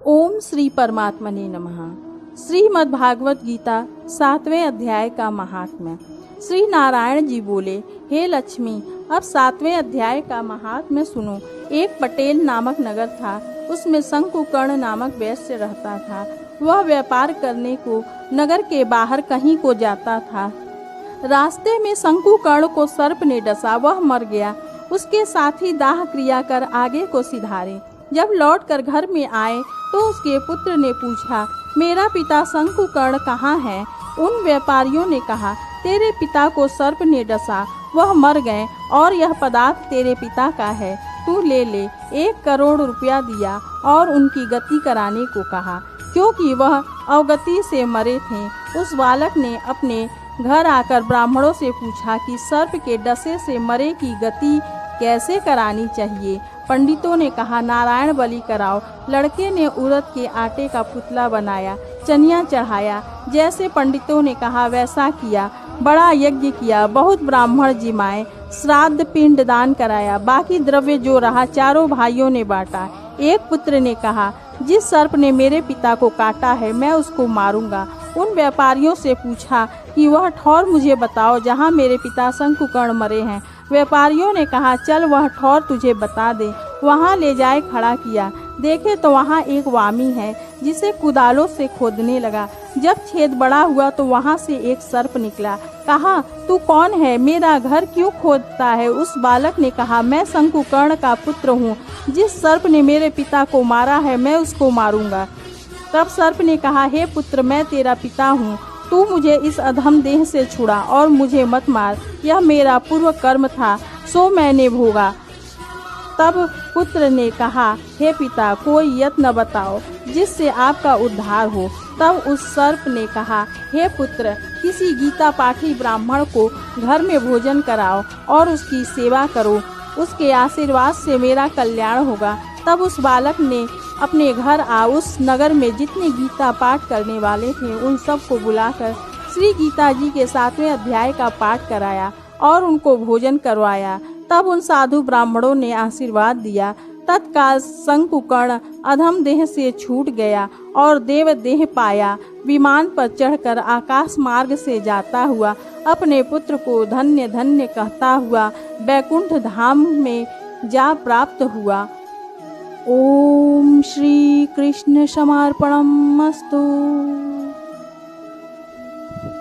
ओम श्री परमात्मने नमः। श्रीमद् भागवत गीता 7वें अध्याय का महात्म्य। श्री नारायण जी बोले, हे लक्ष्मी, अब 7वें अध्याय का महात्म्य सुनो। एक पटेल नामक नगर था, उसमें शंकुकर्ण नामक वैश्य रहता था। वह व्यापार करने को नगर के बाहर कहीं को जाता था। रास्ते में शंकुकर्ण को सर्प ने डसा, वह मर गया। उसके साथी दाह क्रिया कर आगे को सिधारे। जब लौटकर घर में आए तो उसके पुत्र ने पूछा, मेरा पिता शंकुकर्ण कहाँ है? उन व्यापारियों ने कहा, तेरे पिता को सर्प ने डसा, वह मर गए और यह पदार्थ तेरे पिता का है, तू ले ले। 1 करोड़ रुपया दिया और उनकी गति कराने को कहा, क्योंकि वह अवगति से मरे थे। उस बालक ने अपने घर आकर ब्राह्मणों से पूछा कि सर्प के डसे से मरे की गति कैसे करानी चाहिए। पंडितों ने कहा, नारायण बलि कराओ। लड़के ने उड़द के आटे का पुतला बनाया, चनिया चढ़ाया, जैसे पंडितों ने कहा वैसा किया। बड़ा यज्ञ किया, बहुत ब्राह्मण जिमाए, श्राद्ध पिंड दान कराया। बाकी द्रव्य जो रहा चारों भाइयों ने बांटा। एक पुत्र ने कहा, जिस सर्प ने मेरे पिता को काटा है मैं उसको मारूंगा। उन व्यापारियों से पूछा कि वह ठौर मुझे बताओ जहाँ मेरे पिता शंकुकर्ण मरे हैं। व्यापारियों ने कहा, चल वह ठौर तुझे बता दे। वहाँ ले जाए खड़ा किया। देखे तो वहाँ एक वामी है, जिसे कुदालों से खोदने लगा। जब छेद बड़ा हुआ तो वहाँ से एक सर्प निकला। कहा, तू कौन है? मेरा घर क्यों खोदता है? उस बालक ने कहा, मैं शंकुकर्ण का पुत्र हूँ। जिस सर्प ने मेरे पिता को मारा है मैं उसको मारूंगा। तब सर्प ने कहा, हे पुत्र, मैं तेरा पिता हूँ, तू मुझे इस अधम देह से छुड़ा और मुझे मत मार। यह मेरा पूर्व कर्म था, सो मैंने भोगा। तब पुत्र ने कहा, हे पिता, कोई यत्न बताओ जिससे आपका उद्धार हो। तब उस सर्प ने कहा, हे पुत्र, किसी गीता पाठी ब्राह्मण को घर में भोजन कराओ और उसकी सेवा करो, उसके आशीर्वाद से मेरा कल्याण होगा। तब उस बालक ने अपने घर उस नगर में जितने गीता पाठ करने वाले थे उन सब को बुलाकर श्री गीता जी के 7वें अध्याय का पाठ कराया और उनको भोजन करवाया। तब उन साधु ब्राह्मणों ने आशीर्वाद दिया। तत्काल शंकुकर्ण अधम देह से छूट गया और देव देह पाया। विमान पर चढ़कर आकाश मार्ग से जाता हुआ अपने पुत्र को धन्य धन्य कहता हुआ बैकुंठ धाम में जा प्राप्त हुआ। ओम श्री कृष्ण समर्पणमस्तु।